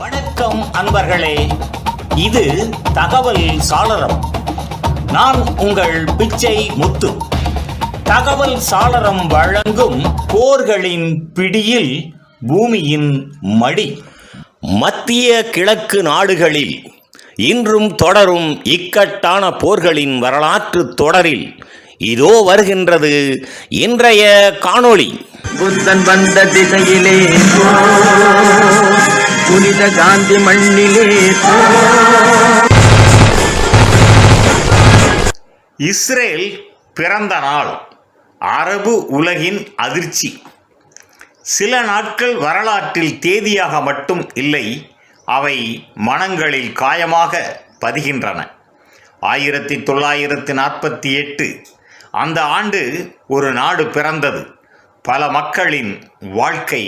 வணக்கம் அன்பர்களே, இது தகவல் சாளரம். நான் உங்கள் பிச்சை முத்து. தகவல் சாளரம் வழங்கும் போர்களின் பிடியில் பூமியின் மடி. மத்திய கிழக்கு நாடுகளில் இன்றும் தொடரும் இக்கட்டான போர்களின் வரலாற்று தொடரில் இதோ வருகின்றது இன்றைய காணொளி. புத்தன் வந்த திசையிலே புனித காந்தி மண்ணிலே. இஸ்ரேல் பிறந்த நாள் அரபு உலகின் அதிர்ச்சி. சில நாட்கள் வரலாற்றில் தேதியாக மட்டும் இல்லை, அவை மனங்களில் காயமாக பதிகின்றன. 1948 அந்த ஆண்டு ஒரு நாடு பிறந்தது. பல மக்களின் வாழ்க்கை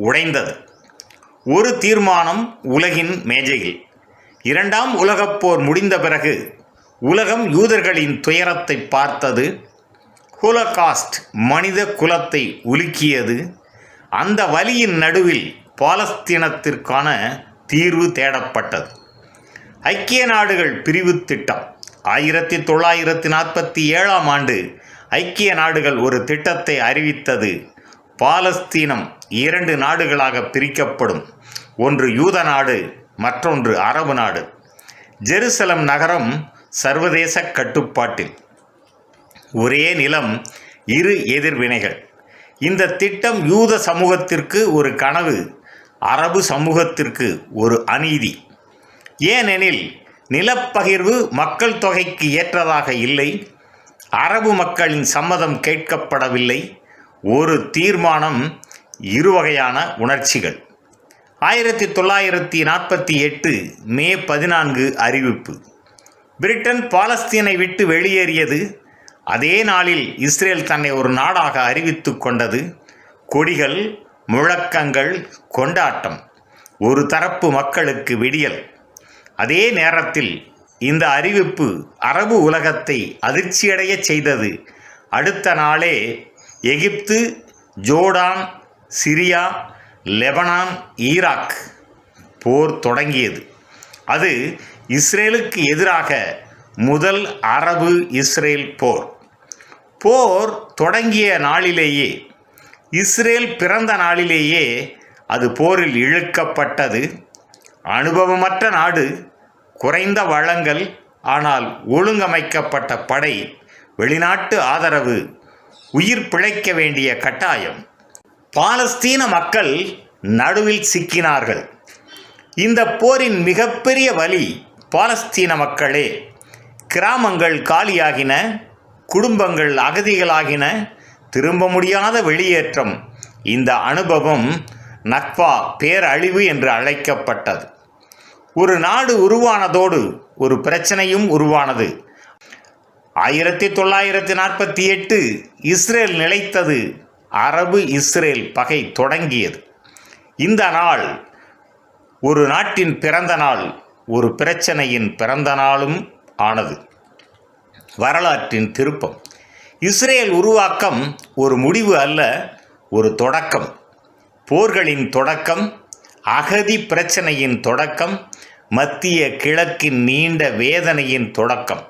உடைந்தது. ஒரு தீர்மானம் உலகின் மேஜையில். இரண்டாம் உலகப் போர் முடிந்த பிறகு உலகம் யூதர்களின் துயரத்தை பார்த்தது. ஹோலோகாஸ்ட் மனித குலத்தை உலுக்கியது. அந்த வலியின் நடுவில் பாலஸ்தீனத்திற்கான தீர்வு தேடப்பட்டது. ஐக்கிய நாடுகள் பிரிவு திட்டம். 1947 ஆண்டு ஐக்கிய நாடுகள் ஒரு திட்டத்தை அறிவித்தது. பாலஸ்தீனம் 2 நாடுகளாக பிரிக்கப்படும். ஒன்று யூத நாடு, மற்றொன்று அரபு நாடு. ஜெருசலம் நகரம் சர்வதேச கட்டுப்பாட்டில். ஒரே நிலம், இரு எதிர்வினைகள். இந்த திட்டம் யூத சமூகத்திற்கு ஒரு கனவு, அரபு சமூகத்திற்கு ஒரு அநீதி. ஏனெனில் நிலப்பகிர்வு மக்கள் தொகைக்கு ஏற்றதாக இல்லை. அரபு மக்களின் சம்மதம் கேட்கப்படவில்லை. ஒரு தீர்மானம், இருவகையான உணர்ச்சிகள். 1948 மே 14 அறிவிப்பு. பிரிட்டன் பாலஸ்தீனை விட்டு வெளியேறியது. அதே நாளில் இஸ்ரேல் தன்னை ஒரு நாடாக அறிவித்து கொண்டது. கொடிகள், முழக்கங்கள், கொண்டாட்டம். ஒரு தரப்பு மக்களுக்கு விடியல். அதே நேரத்தில் இந்த அறிவிப்பு அரபு உலகத்தை அதிர்ச்சியடைய செய்தது. அடுத்த நாளே எகிப்து, ஜோர்டான், சிரியா, லெபனான், ஈராக் போர் தொடங்கியது. அது இஸ்ரேலுக்கு எதிராக முதல் அரபு இஸ்ரேல் போர். போர் தொடங்கிய நாளிலேயே, இஸ்ரேல் பிறந்த நாளிலேயே அது போரில் இழுக்கப்பட்டது. அனுபவமற்ற நாடு, குறைந்த வளங்கள், ஆனால் ஒழுங்கமைக்கப்பட்ட படை, வெளிநாட்டு ஆதரவு, உயிர் பிழைக்க வேண்டிய கட்டாயம். பாலஸ்தீன மக்கள் நடுவில் சிக்கினார்கள். இந்த போரின் மிகப்பெரிய வலி பாலஸ்தீன மக்களே. கிராமங்கள் காலியாகின, குடும்பங்கள் அகதிகளாகின, திரும்ப முடியாத வெளியேற்றம். இந்த அனுபவம் நக்பா, பேரழிவு என்று அழைக்கப்பட்டது. ஒரு நாடு உருவானதோடு ஒரு பிரச்சனையும் உருவானது. 1948 இஸ்ரேல் நிலைத்தது. அரபு இஸ்ரேல் பகை தொடங்கியது. இந்த நாள் ஒரு நாட்டின் பிறந்த நாள், ஒரு பிரச்சனையின் பிறந்த நாளும் ஆனது. வரலாற்றின் திருப்பம். இஸ்ரேல் உருவாக்கம் ஒரு முடிவு அல்ல, ஒரு தொடக்கம். போர்களின் தொடக்கம், அகதி பிரச்சனையின் தொடக்கம், மத்திய கிழக்கின் நீண்ட வேதனையின் தொடக்கம்.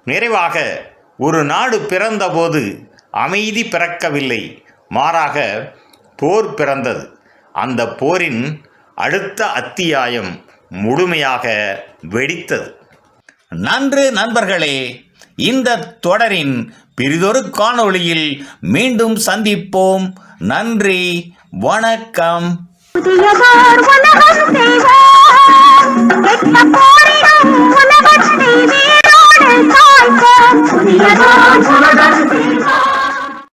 நிறைவாக, ஒரு நாடு பிறந்தபோது அமைதி பிறக்கவில்லை, மாறாக போர் பிறந்தது. அந்த போரின் அடுத்த அத்தியாயம் முழுமையாக வெடித்தது. நன்று நண்பர்களே, இந்த தொடரின் பிறிதொரு காணொளியில் மீண்டும் சந்திப்போம். நன்றி, வணக்கம். புதியதோர் உலகம் செய்வோம், கெட்ட போரிடும் உலகத்தை வேரோடு காய்ப்போம். புதியதோர் உலகம்